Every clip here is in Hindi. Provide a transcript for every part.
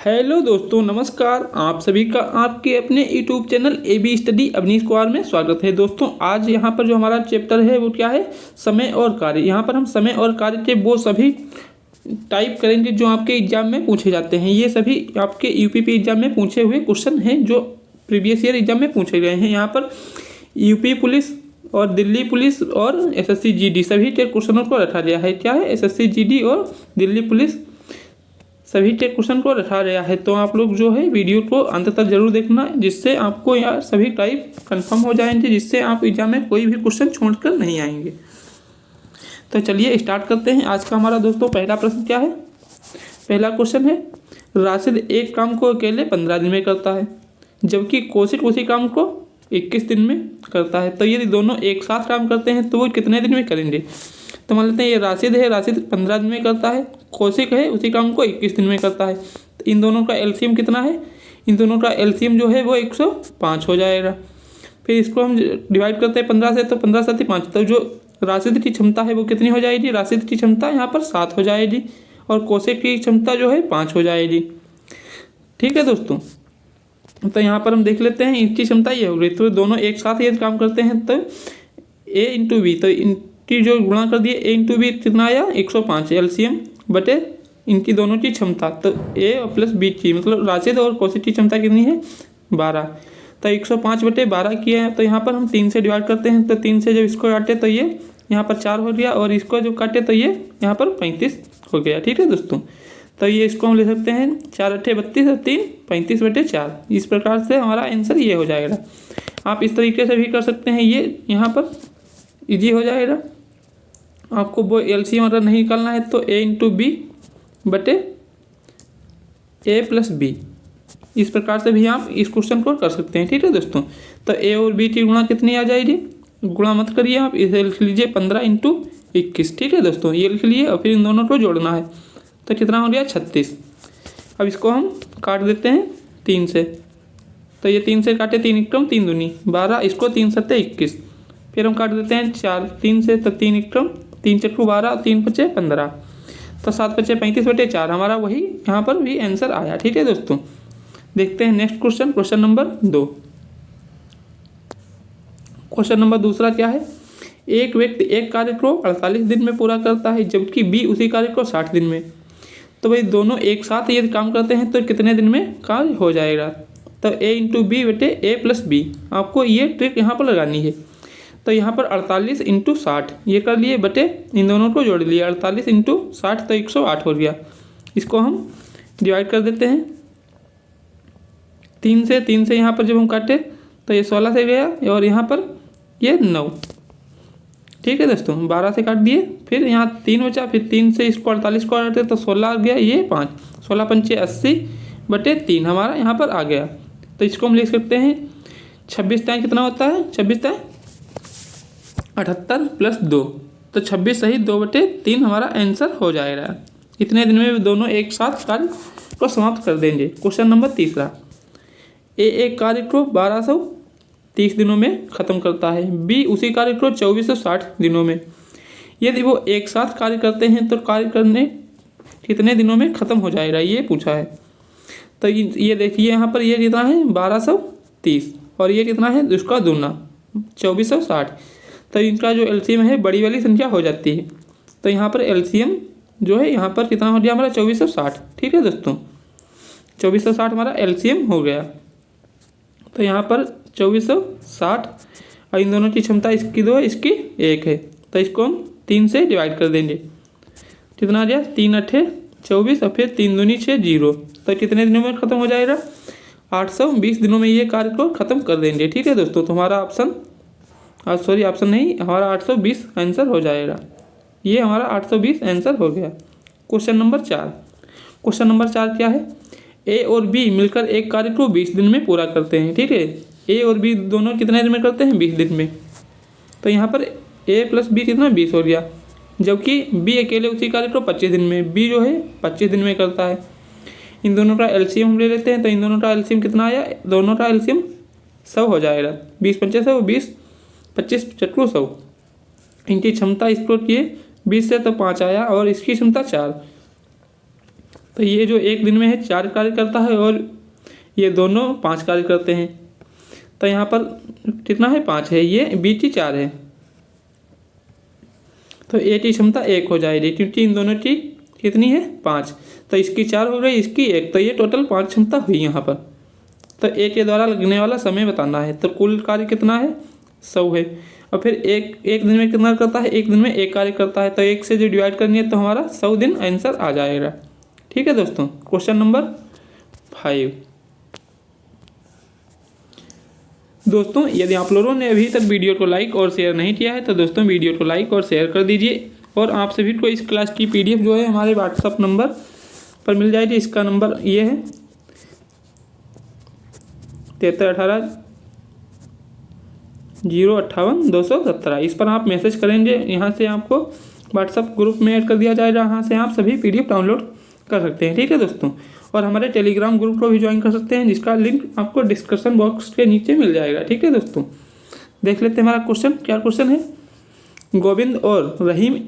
हेलो दोस्तों, नमस्कार। आप सभी का आपके अपने YouTube channel AB study Avnish Kumar में स्वागत है। दोस्तों, आज यहाँ पर जो हमारा चैप्टर है वो क्या है, समय और कार्य। यहाँ पर हम समय और कार्य के वो सभी टाइप करेंगे जो आपके एग्जाम में पूछे जाते हैं। ये सभी आपके यूपी एग्जाम में पूछे हुए क्वेश्चन हैं जो प्रीवियस ईयर एग्जाम में पूछे गए हैं। यहाँ पर यूपी पुलिस और दिल्ली पुलिस और SSC GD सभी क्वेश्चनों को रखा गया है। क्या है, SSC GD और दिल्ली पुलिस सभी टेक क्वेश्चन को रखा गया है। तो आप लोग जो है वीडियो को अंत तक जरूर देखना, जिससे आपको यार सभी टाइप कंफर्म हो जाएंगे, जिससे आप एग्जाम में कोई भी क्वेश्चन छोड़कर नहीं आएंगे। तो चलिए स्टार्ट करते हैं। आज का हमारा दोस्तों पहला प्रश्न क्या है। पहला क्वेश्चन है, राशिद एक काम को अकेले 15 दिन में करता है, जबकि कौशिक उसी काम को 21 दिन में करता है। तो यदि दोनों एक साथ काम करते हैं तो वो कितने दिन में करेंगे। तो मान लेते हैं ये राशिद है, राशिद 15 दिन में करता है। कौशिक है, उसी काम को 21 दिन में करता है। तो इन दोनों का एलसीएम कितना है, इन दोनों का एलसीएम जो है वो 105 हो जाएगा। फिर इसको हम डिवाइड करते हैं 15 से, तो 15 7 5। तो जो राशिद की क्षमता है वो कितनी हो जाएगी, राशिद की क्षमता यहाँ पर 7 हो जाएगी और कौशिक की क्षमता जो है 5 हो जाएगी। ठीक है दोस्तों, तो यहाँ पर हम देख लेते हैं इनकी क्षमता ये हो गई। तो दोनों एक साथ ये काम करते हैं तो A इंटू बी, तो इनकी जो गुणा कर दिए A इंटू बी कितना आया 105 एलसीएम बटे इनकी दोनों की क्षमता। तो A प्लस B की मतलब राशिद और कौशिक की क्षमता कितनी है 12। तो 105 बटे 12 किया है। तो यहाँ पर हम 3 से डिवाइड करते हैं। तो 3 से जब इसको काटे तो ये यहाँ पर 4 हो गया और इसको जो काटे तो ये यहाँ पर 35 हो गया। ठीक है दोस्तों, तो ये इसको हम ले सकते हैं 4 8 32 और 3 35 बटे 4। इस प्रकार से हमारा आंसर ये हो जाएगा। आप इस तरीके से भी कर सकते हैं, ये यहाँ पर इजी हो जाएगा। आपको वो एलसीएम अगर नहीं निकालना है तो A इंटू बी बटे A प्लस बी, इस प्रकार से भी आप इस क्वेश्चन को कर सकते हैं। ठीक है दोस्तों, तो A और B की गुणा कितनी आ जाएगी, गुणा मत करिए आप, इसे लिख लीजिए 15 इंटू 21। ठीक है दोस्तों, ये लिख लिए और फिर इन दोनों को जोड़ना है। तो कितना हो गया 36। अब इसको हम काट देते हैं 3 से। तो ये 3 से काटे, 3 एकम 3 दूनी 12, इसको 3 सत्ते 21। फिर हम काट देते हैं 4 3 से, तो 3 एकम 3 चक्कू 12, 3 पचे 15, तो 7 पचे 35 बटे 4। हमारा वही यहाँ पर भी आंसर आया। ठीक है दोस्तों, देखते हैं next question, question number 2। Question number दूसरा क्या है, एक व्यक्ति एक कार्य को 48 दिन में पूरा करता है, जबकि B उसी कार्य को 60 दिन में। तो भाई दोनों एक साथ यदि काम करते हैं तो कितने दिन में कार्य हो जाएगा। तो A इंटू बी बटे A प्लस बी, आपको ये ट्रिक यहाँ पर लगानी है। तो यहाँ पर 48 इंटू 60 ये कर लिए बटे इन दोनों को जोड़ लिए 48 इंटू 60, तो 108 हो गया। इसको हम डिवाइड कर देते हैं 3 से। 3 से यहाँ पर जब हम काटे तो ये 16 से गया और यहाँ पर ये 9। ठीक है दोस्तों, 12 से काट दिए, फिर यहाँ 3 बचा, फिर 3 से इसको 48 को काटते तो 16 आ गया, ये 5, 16 पंचे 80 बटे 3 हमारा यहाँ पर आ गया। तो इसको हम लिख सकते हैं 26 तय कितना होता है, 26 तय 78 प्लस 2, तो 26 सही 2 बटे 3 हमारा आंसर हो जाएगा। इतने दिन में दोनों एक साथ कार्य को समाप्त कर देंगे। क्वेश्चन नंबर तीसरा, A एक कार्य को 1230 दिनों में ख़त्म करता है, B उसी कार्य को 2460 दिनों में। यदि वो एक साथ कार्य करते हैं तो कार्य करने कितने दिनों में ख़त्म हो जाएगा, ये पूछा है। तो ये देखिए यहाँ पर ये कितना है 1230 और ये कितना है उसका दूना 2460। तो इनका जो एलसीएम है बड़ी वाली संख्या हो जाती है। तो यहाँ पर एलसीएम जो है यहाँ पर कितना हो गया हमारा 2460। ठीक है दोस्तों, 2460 हमारा एलसीएम हो गया। तो यहाँ पर 2460 और इन दोनों की क्षमता इसकी 2 है, इसकी 1 है। तो इसको हम 3 से डिवाइड कर देंगे। कितना आ गया 3 8 24 और फिर 3 दूनी 6 0। तो कितने दिनों में ख़त्म हो जाएगा, 820 दिनों में ये कार्य को ख़त्म कर देंगे। ठीक है दोस्तों, तो हमारा ऑप्शन ऑप्शन नहीं, हमारा 820 आंसर हो जाएगा। ये हमारा 820 आंसर हो गया। Question number 4। क्वेश्चन नंबर 4 क्या है, A और B मिलकर एक कार्य को 20 दिन में पूरा करते हैं। ठीक है, A और B दोनों कितने दिन में करते हैं 20 दिन में। तो यहाँ पर A प्लस B कितना 20 हो गया, जबकि B अकेले उसी कार्य को 25 दिन में, B जो है 25 दिन में करता है। इन दोनों का एलसीएम हम ले लेते हैं। तो इन दोनों का एलसीएम कितना आया, दोनों का एलसीएम 100 हो जाएगा। 20 पंचे 100, 20 25 चक्रू 100। इनकी क्षमता एक्सप्लोर किए 20 से तो 5 आया और इसकी क्षमता 4। तो ये जो एक दिन में है 4 कार्य करता है और ये दोनों 5 कार्य करते हैं। तो यहाँ पर कितना है 5 है, ये बी टी 4 है, तो ए टी क्षमता 1 हो जाएगी क्योंकि इन दोनों की कितनी है 5, तो इसकी 4 हो गई, इसकी 1, तो ये टोटल 5 क्षमता हुई यहाँ पर। तो ए के द्वारा लगने वाला समय बताना है, तो कुल कार्य कितना है 100 है। और फिर एक दिन में कितना करता है, एक दिन में 1 कार्य करता है, तो 1 से जो डिवाइड करनी है तो हमारा 100 दिन आंसर आ जाएगा। ठीक है दोस्तों। Question number 5। दोस्तों यदि आप लोगों ने अभी तक वीडियो को लाइक और शेयर नहीं किया है तो दोस्तों वीडियो को लाइक और शेयर कर दीजिए। और आप सभी को इस क्लास की PDF जो है हमारे व्हाट्सअप नंबर पर मिल जाएगी। इसका नंबर ये है 7318-058-217। इस पर आप मैसेज करेंगे, यहाँ से आपको व्हाट्सअप ग्रुप में ऐड कर दिया जाएगा, यहाँ से आप सभी PDF डाउनलोड कर सकते हैं। ठीक है दोस्तों। और हमारे टेलीग्राम ग्रुप को भी ज्वाइन कर सकते हैं, जिसका लिंक आपको डिस्क्रिप्शन बॉक्स के नीचे मिल जाएगा। ठीक है दोस्तों। देख लेते हैं हमारा क्वेश्चन। क्या क्वेश्चन है, गोविंद और रहीम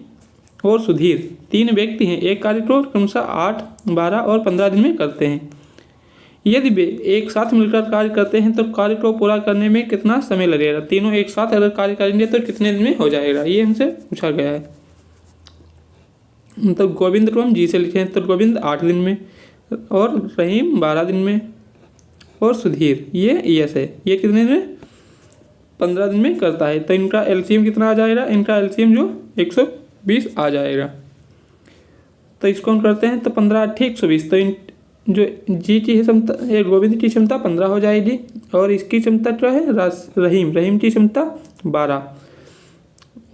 और सुधीर 3 व्यक्ति हैं, एक कार्य को क्रमशः 8, 12 और 15 दिन में करते हैं। यदि वे एक साथ मिलकर कार्य करते हैं तो कार्य को पूरा करने में कितना समय लगेगा। तीनों एक साथ अगर कार्य करेंगे तो कितने दिन में हो जाएगा, ये हमसे पूछा गया है। तो गोविंद को हम जी से लिखे हैं, तो गोविंद 8 दिन में और रहीम 12 दिन में और सुधीर ये यस है, ये कितने दिन में 15 दिन में करता है। तो इनका एलसीएम कितना आ जाएगा, इनका एलसीएम जो 120 आ जाएगा। तो इसको हम करते हैं, तो 15 8 120, तो इन जो जी की क्षमता गोविंद की क्षमता 15 हो जाएगी और इसकी क्षमता क्या है रहीम की क्षमता 12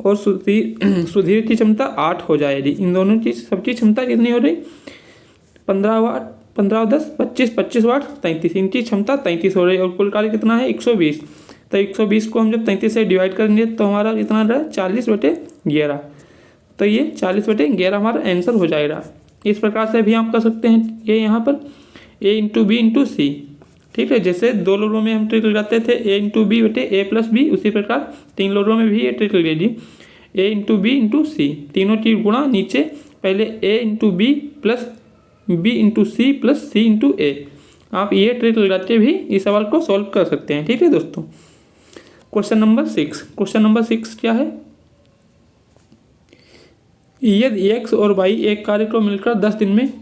और सुधीर की क्षमता 8 हो जाएगी। इन दोनों की सबकी क्षमता कितनी हो रही 15 वाट 15 10 25 25 वाट 33, इनकी क्षमता 33 हो रही है। और कुल कार्य कितना है 120, तो 120 को हम जब 33 से डिवाइड करेंगे तो हमारा कितना रहा 40/11, तो ये 40/11 हमारा आंसर हो जाएगा। इस प्रकार से भी आप कर सकते हैं, ये यहाँ पर a × b × c। ठीक है, जैसे 2 लोगों में हम ट्रिक लगाते थे a × b/a+b, उसी प्रकार 3 लोगों में भी ये ट्रिक लगेगी a × b × c, तीनों की गुणा नीचे पहले a × b + b × c + c × a। आप ये ट्रिक लगाते भी इस सवाल को सॉल्व कर सकते हैं। ठीक है दोस्तों। Question number 6। क्वेश्चन नंबर 6 क्या है, यदि x और y एक कार्य को मिलकर 10 दिन में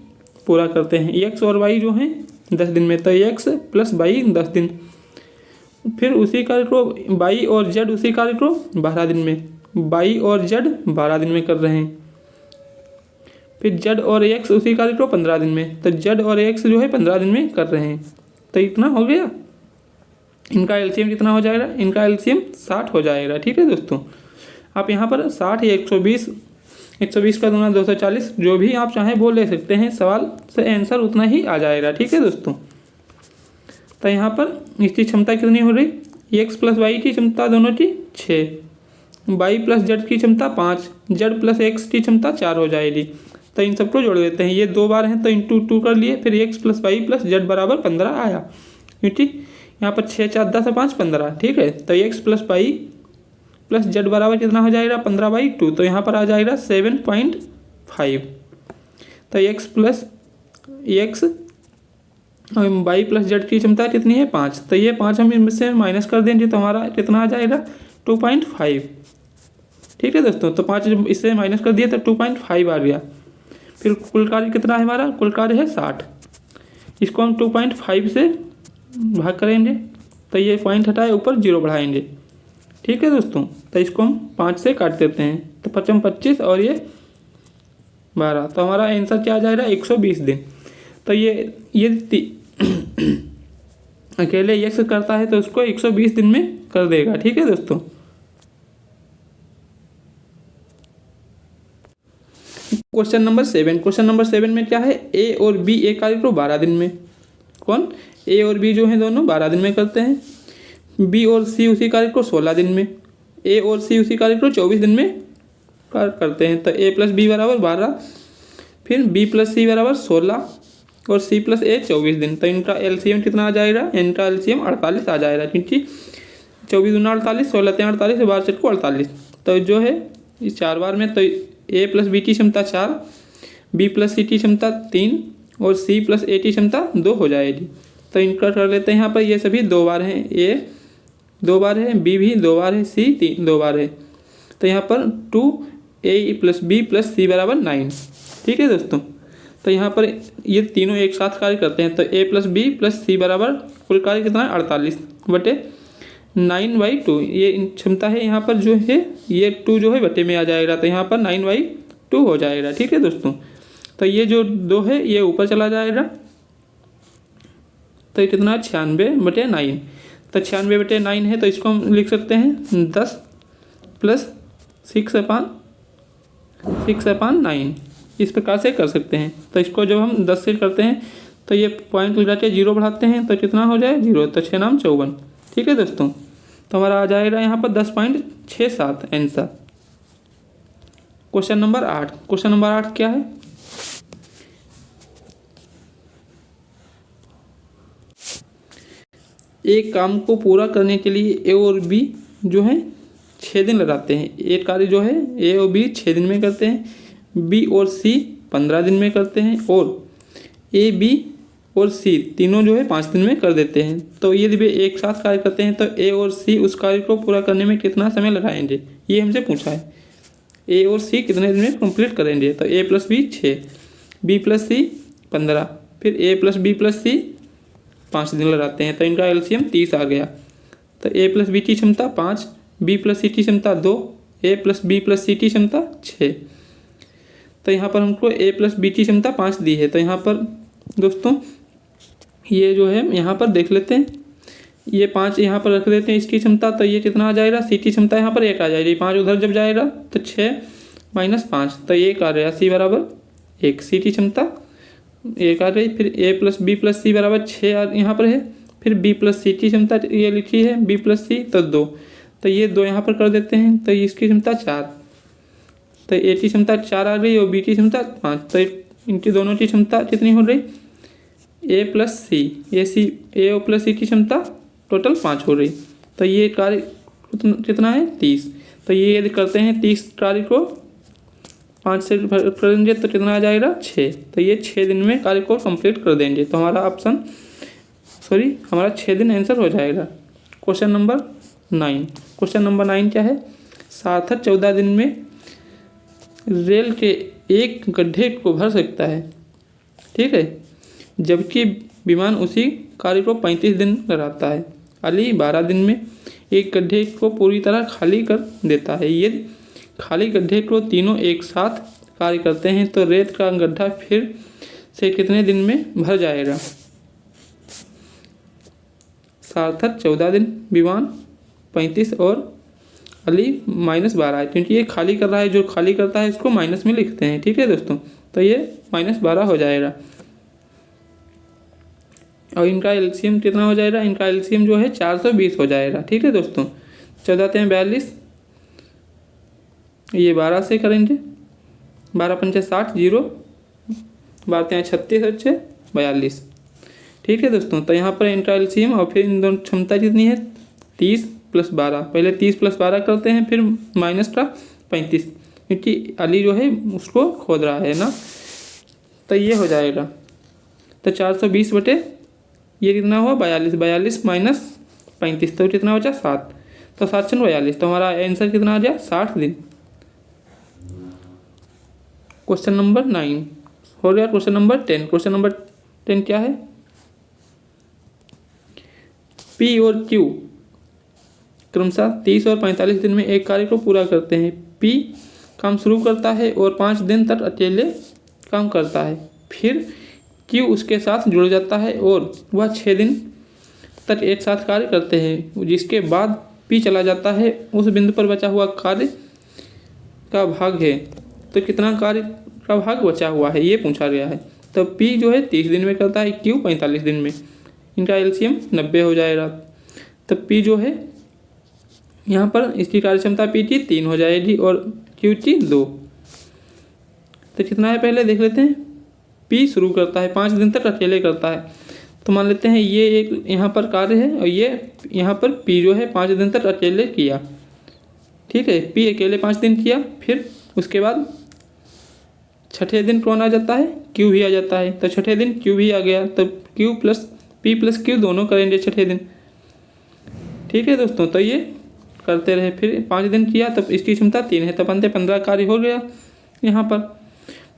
पूरा करते हैं। x और y जो हैं 10 दिन में, तो x + y 10 दिन। फिर उसी कार्य को y और z उसी कार्य को 12 दिन में, y और z 12 दिन में कर रहे हैं। फिर z और x उसी कार्य को 15 दिन में, तो z और x जो है 15 दिन में कर रहे हैं। तो इतना हो गया, इनका एलसीएम कितना हो जाएगा, इनका एलसीएम 60 हो जाएगा। ठीक है दोस्तों। आप यहाँ पर 60 या 120 का दूना 240 जो भी आप चाहें वो ले सकते हैं, सवाल से आंसर उतना ही आ जाएगा। ठीक है दोस्तों। तो यहाँ पर इसकी क्षमता कितनी हो रही, x + y की क्षमता दोनों की 6, y + z की क्षमता 5, z + x की क्षमता 4 हो जाएगी। तो इन सबको जोड़ देते हैं, ये 2 बार हैं तो × 2 कर लिए, फिर x + y + z बराबर 15 आया, क्योंकि यहाँ पर 6 4 10 5 15। ठीक है, तो x + y + z बराबर कितना हो जाएगा 15/2, तो यहाँ पर आ जाएगा 7.5। तो x y + z की क्षमता कितनी है 5, तो ये 5 हम इनमें माइनस कर देंगे तो हमारा कितना आ जाएगा 2.5। ठीक है दोस्तों। तो 5 इससे माइनस कर दिया तो 2.5 आ गया। फिर कुल कार्य कितना है हमारा, कुल कार्य है 60, इसको हम 2.5 से भाग करेंगे तो ये पॉइंट हटाए ऊपर 0 बढ़ाएंगे। ठीक है दोस्तों। तो इसको हम 5 से काट देते हैं, तो 5 25 और ये 12, तो हमारा आंसर क्या आ जाएगा 120 दिन। तो ये अकेले x करता है तो उसको 120 दिन में कर देगा। ठीक है दोस्तों। Question number 7। क्वेश्चन नंबर 7 में क्या है, a और b एक कार्य को 12 दिन में, कौन a और b जो है दोनों 12 दिन में करते हैं। b और c उसी कार्य को 16 दिन में, a और c उसी कार्य को 24 दिन में करते हैं। तो a + b = 12, फिर b + c = 16 और c + a 24 दिन। तो इनका एलसीएम कितना आ जाएगा, इनका एलसीएम 48 आ जाएगा, क्योंकि 24 दूना 48, 16 3 48, 12 4 को 48। तो जो है इस 4 बार में, तो a + b की क्षमता 4, b + c की क्षमता 3 और सी प्लस ए की क्षमता 2 हो जाएगी। तो इनका कर लेते हैं यहाँ पर, ये सभी 2 बार हैं, ए 2 बार है, बी भी 2 बार है, सी 2 बार है। तो यहाँ पर 2a प्लस बी प्लस सी बराबर 9। ठीक है दोस्तों, तो यहाँ पर ये तीनों एक साथ कार्य करते हैं। तो a प्लस बी प्लस सी बराबर कुल कार्य कितना है 48/9/2। ये क्षमता है यहाँ पर जो है, ये 2 जो है बटे में आ जाएगा, तो यहाँ पर 9/2 हो जाएगा। ठीक है दोस्तों, तो ये जो 2 है ये ऊपर चला जाएगा, तो ये कितना 96/9। तो 96/9 है, तो इसको हम लिख सकते हैं 10 प्लस 6/9, इस प्रकार से कर सकते हैं। तो इसको जब हम 10 से करते हैं तो ये पॉइंट लगा के 0 बढ़ाते हैं, तो कितना हो जाए 0, तो 6 नाम 54। ठीक है दोस्तों, तो हमारा आ जाएगा यहाँ पर 10.67 answer. Question number 8। Question number 8 क्या है? एक काम को पूरा करने के लिए ए और बी जो है 6 दिन लगाते हैं। एक कार्य जो है ए और बी 6 दिन में करते हैं, बी और सी 15 दिन में करते हैं, और ए बी और सी तीनों जो है 5 दिन में कर देते हैं। तो यदि वे एक साथ कार्य करते हैं तो ए और सी उस कार्य को पूरा करने में कितना समय लगाएंगे, ये हमसे पूछा है। ए और सी कितने दिन में कंप्लीट करेंगे? तो ए प्लस बी 6, बी प्लस सी 15, फिर ए प्लस बी प्लस सी 5 दिन लगाते हैं, तो इनका एलसीएम 30 आ गया। तो ए प्लस बी की क्षमता 5, बी प्लस सी की क्षमता 2, ए प्लस बी प्लस सी की क्षमता 6। तो यहाँ पर हमको ए प्लस बी की क्षमता 5 दी है। तो यहाँ पर दोस्तों ये जो है यहाँ पर देख लेते हैं, ये 5 यहाँ पर रख देते हैं इसकी क्षमता, तो ये कितना आ जाएगा, सी की क्षमता यहाँ पर 1 आ जाएगी, 5 उधर जब जाएगा तो 6 - 5, तो 1 आ रहा, सी बराबर 1, सी की क्षमता 1 आ गई। फिर ए प्लस बी प्लस सी बराबर 6 यहाँ पर है, फिर बी प्लस सी की क्षमता ये लिखी है बी प्लस सी, तो 2, तो ये 2 यहाँ पर कर देते हैं, तो इसकी क्षमता 4, तो ए की क्षमता 4 आ गई और बी की क्षमता 5, तो इनकी दोनों की क्षमता कितनी हो रही, ए प्लस सी, ए और प्लस सी की क्षमता टोटल 5 हो रही। तो ये कार्य कितना है 30। तो ये यदि करते हैं 30 कार्य को 5 से करेंगे तो कितना आ जाएगा 6। तो ये 6 दिन में कार्य को कंप्लीट कर देंगे। तो हमारा हमारा 6 दिन आंसर हो जाएगा। Question number 9। क्वेश्चन नंबर 9 क्या है? सार्थक 14 दिन में रेल के एक गड्ढे को भर सकता है, ठीक है, जबकि विमान उसी कार्य को 35 दिन लगाता है। अली 12 दिन में एक गड्ढे को पूरी तरह खाली कर देता है। यदि खाली गड्ढे को तीनों एक साथ कार्य करते हैं तो रेत का गड्ढा फिर से कितने दिन में भर जाएगा? सार्थक 14 दिन, विमान 35 और अली -12 है, क्योंकि ये खाली कर रहा है, जो खाली करता है इसको माइनस में लिखते हैं। ठीक है दोस्तों, तो ये -12 हो जाएगा। और इनका एलसीएम कितना हो जाएगा? इनका एलसीएम जो है 420 हो जाएगा। ठीक है दोस्तों, 14 में 42, ये 12 से करेंगे, 12 × 5 = 60, 0 12 × 36 अच्छे 42। ठीक है दोस्तों, तो यहाँ पर इनका एलसीएम और फिर इन दोनों क्षमता कितनी है 30 + 12। पहले 30 + 12 करते हैं, फिर माइनस का 35, क्योंकि अली जो है उसको खोद रहा है ना, तो ये हो जाएगा। तो 420 बटे ये कितना हुआ 42, 42 - 35, तो कितना बचा 7, तो 7 × 42, तो हमारा आंसर कितना आ गया 60 दिन। क्वेश्चन नंबर 9 हो गया। Question number 10। क्वेश्चन नंबर 10 क्या है? पी और क्यू क्रमशः 30 और 45 दिन में एक कार्य को पूरा करते हैं। पी काम शुरू करता है और 5 दिन तक अकेले काम करता है, फिर क्यू उसके साथ जुड़ जाता है और वह 6 दिन तक एक साथ कार्य करते हैं, जिसके बाद पी चला जाता है। उस बिंदु पर बचा हुआ कार्य का भाग है, तो कितना कार्य का भाग बचा हुआ है ये पूछा गया है। तो पी जो है 30 दिन में करता है, क्यू 45 दिन में, इनका एलसीएम 90 हो जाएगा। तो पी जो है यहाँ पर इसकी कार्यक्षमता पी की 3 हो जाएगी और क्यू की 2। तो कितना है पहले देख लेते हैं। पी शुरू करता है, 5 दिन तक अकेले करता है, तो मान लेते हैं ये एक यहाँ पर कार्य है और ये यहाँ पर पी जो है 5 दिन तक अकेले किया। ठीक है, पी अकेले 5 दिन किया, फिर उसके बाद छठे दिन कौन आ जाता है, क्यू भी आ जाता है। तो छठे दिन क्यू भी आ गया, तब Q plus P plus Q दोनों करेंगे छठे दिन। ठीक है दोस्तों, तो ये करते रहे। फिर 5 दिन किया तब इसकी क्षमता 3 है, तब अंत 15 कार्य हो गया यहाँ पर।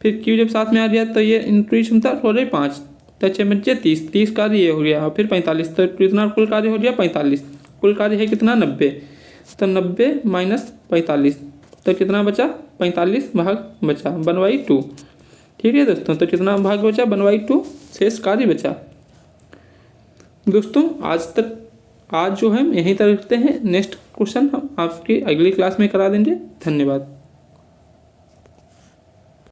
फिर क्यू जब साथ में आ गया तो ये इनकी क्षमता हो रही 5, तो 6 बच्चे 30 कार्य ये हो गया। और फिर 45, तो कितना कुल कार्य हो गया 45। कुल कार्य है कितना 90, तो 90 माइनस 45, तो कितना बचा 45 भाग बचा 1/2। ठीक है दोस्तों, तो कितना भाग बचा 1/2 शेष कार्य बचा। दोस्तों आज जो है यहीं तक रखते हैं। नेक्स्ट क्वेश्चन हम आपकी अगली क्लास में करा देंगे। धन्यवाद।